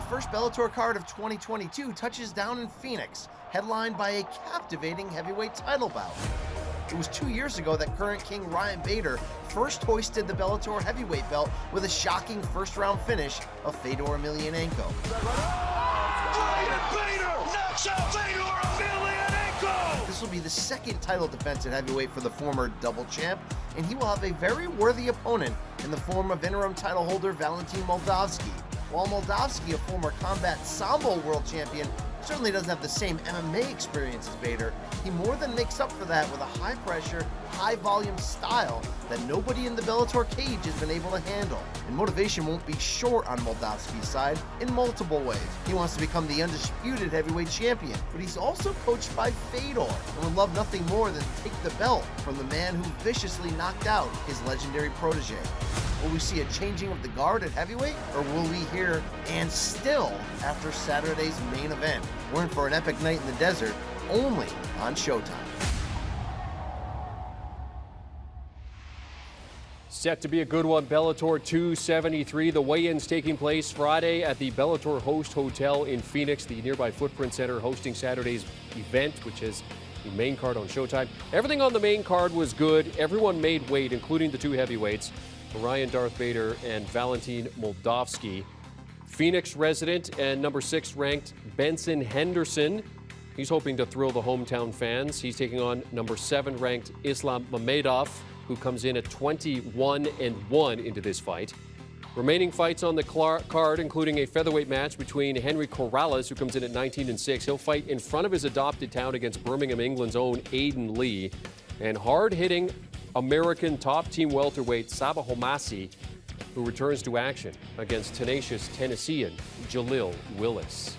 first Bellator card of 2022 touches down in Phoenix, headlined by a captivating heavyweight title bout. It was 2 years ago that current king Ryan Bader first hoisted the Bellator heavyweight belt with a shocking first-round finish of Fedor Emelianenko. Ryan Bader knocks out Fedor Emelianenko! This will be the second title defense at heavyweight for the former double champ, and he will have a very worthy opponent in the form of interim title holder Valentin Moldavsky. While Moldavsky, a former combat sambo world champion, certainly doesn't have the same MMA experience as Bader, he more than makes up for that with a high-pressure, high-volume style that nobody in the Bellator cage has been able to handle. And motivation won't be short on Moldavsky's side in multiple ways. He wants to become the undisputed heavyweight champion, but he's also coached by Fedor and would love nothing more than to take the belt from the man who viciously knocked out his legendary protege. Will we see a changing of the guard at heavyweight, or will we hear "and still" after Saturday's main event? We're in for an epic night in the desert, only on Showtime. Set to be a good one, Bellator 273. The weigh-ins taking place Friday at the Bellator Host Hotel in Phoenix, the nearby Footprint Center hosting Saturday's event, which is the main card on Showtime. Everything on the main card was good. Everyone made weight, including the two heavyweights, Ryan Darth Bader and Valentin Moldavsky. Phoenix resident and number 6 ranked Benson Henderson. He's hoping to thrill the hometown fans. He's taking on number 7 ranked Islam Mamedov, who comes in at 21-1 into this fight. Remaining fights on the card, including a featherweight match between Henry Corrales, who comes in at 19-6. He'll fight in front of his adopted town against Birmingham, England's own Aiden Lee. And hard-hitting American top-team welterweight Sabah Homasi, who returns to action against tenacious Tennessean Jalil Willis.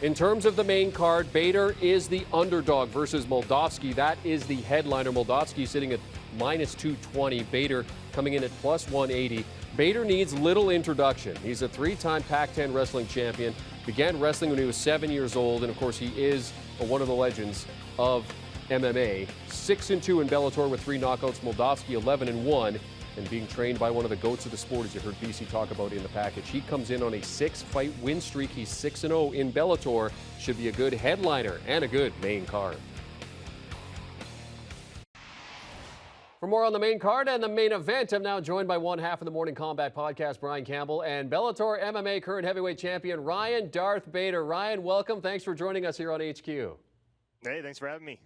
In terms of the main card, Bader is the underdog versus Moldavsky. That is the headliner. Moldavsky sitting at minus 220. Bader coming in at plus 180. Bader needs little introduction. He's a 3-time Pac-10 wrestling champion. Began wrestling when he was 7 years old, and of course he is one of the legends of MMA. 6-2 in Bellator with 3 knockouts. Moldavsky 11-1. And being trained by one of the GOATs of the sport, as you heard BC talk about in the package. He comes in on a 6-fight win streak. He's 6-0 in Bellator. Should be a good headliner and a good main card. For more on the main card and the main event, I'm now joined by one half of the Morning Combat Podcast, Brian Campbell, and Bellator MMA current heavyweight champion, Ryan Darth Bader. Ryan, welcome. Thanks for joining us here on HQ. Hey, thanks for having me.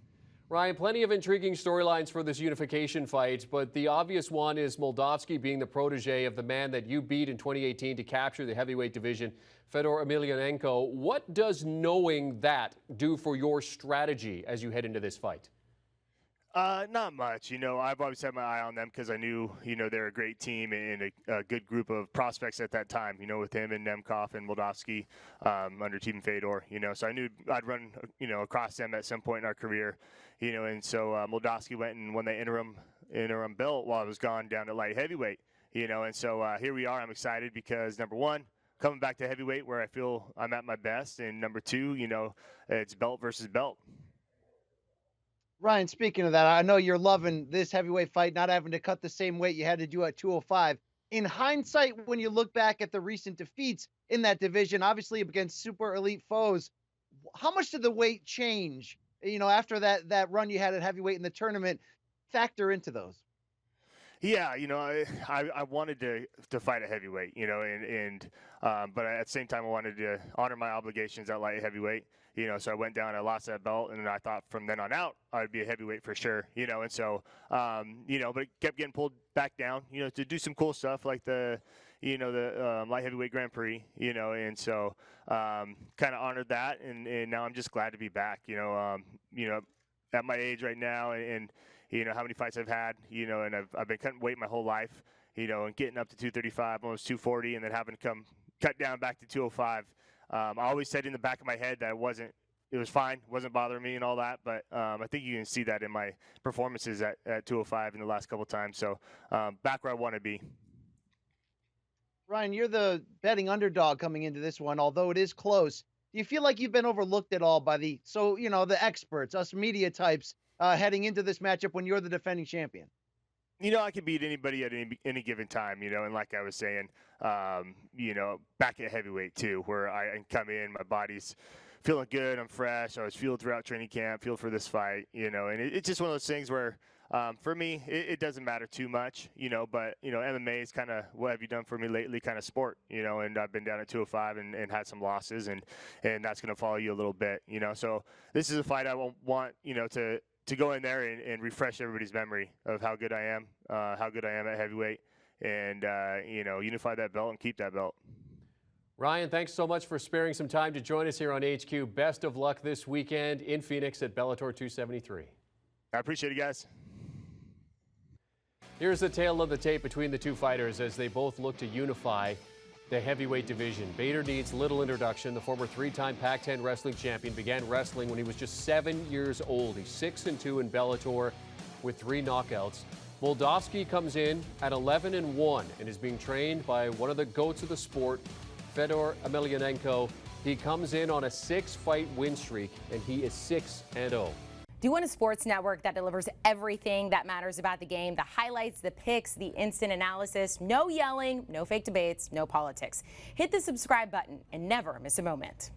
Ryan, plenty of intriguing storylines for this unification fight, but the obvious one is Moldavsky being the protege of the man that you beat in 2018 to capture the heavyweight division, Fedor Emelianenko. What does knowing that do for your strategy as you head into this fight? Not much. I've always had my eye on them because I knew, they're a great team and a good group of prospects at that time, with him and Nemkov and Moldavsky under Team Fedor, so I knew I'd run, across them at some point in our career, and so Moldavsky went and won the interim belt while I was gone down to light heavyweight, and so here we are. I'm excited because, number one, coming back to heavyweight where I feel I'm at my best, and number two, it's belt versus belt. Ryan, speaking of that, I know you're loving this heavyweight fight, not having to cut the same weight you had to do at 205. In hindsight, when you look back at the recent defeats in that division, obviously against super elite foes, how much did the weight change, after that run you had at heavyweight in the tournament, factor into those? Yeah, I wanted to fight a heavyweight, but at the same time I wanted to honor my obligations at light heavyweight, so I went down, I lost that belt, and I thought from then on out I'd be a heavyweight for sure, and so, but it kept getting pulled back down, to do some cool stuff like the light heavyweight Grand Prix, and so kind of honored that, and now I'm just glad to be back, at my age right now, and how many fights I've had, and I've been cutting weight my whole life, and getting up to 235, almost 240, and then having to come cut down back to 205. I always said in the back of my head that it was fine, wasn't bothering me and all that, but I think you can see that in my performances at 205 in the last couple of times. So back where I want to be. Ryan, you're the betting underdog coming into this one, although it is close. Do you feel like you've been overlooked at all by the experts, us media types, heading into this matchup when you're the defending champion? I can beat anybody at any given time, and like I was saying, back at heavyweight too, where I can come in, my body's feeling good, I'm fresh, I was fueled throughout training camp, fueled for this fight, and it's just one of those things where, for me, it doesn't matter too much, but, MMA is kind of what have you done for me lately kind of sport, and I've been down at 205 and had some losses, and that's going to follow you a little bit, so this is a fight I want, to go in there and refresh everybody's memory of how good I am at heavyweight, and, unify that belt and keep that belt. Ryan, thanks so much for sparing some time to join us here on HQ. Best of luck this weekend in Phoenix at Bellator 273. I appreciate it, guys. Here's the tale of the tape between the two fighters as they both look to unify the heavyweight division. Bader needs little introduction. The former three-time Pac-10 wrestling champion began wrestling when he was just 7 years old. He's 6-2 in Bellator with 3 knockouts. Moldavsky comes in at 11-1 and is being trained by one of the goats of the sport, Fedor Emelianenko. He comes in on a 6-fight win streak, and he is 6-0. Do you want a sports network that delivers everything that matters about the game? The highlights, the picks, the instant analysis, no yelling, no fake debates, no politics. Hit the subscribe button and never miss a moment.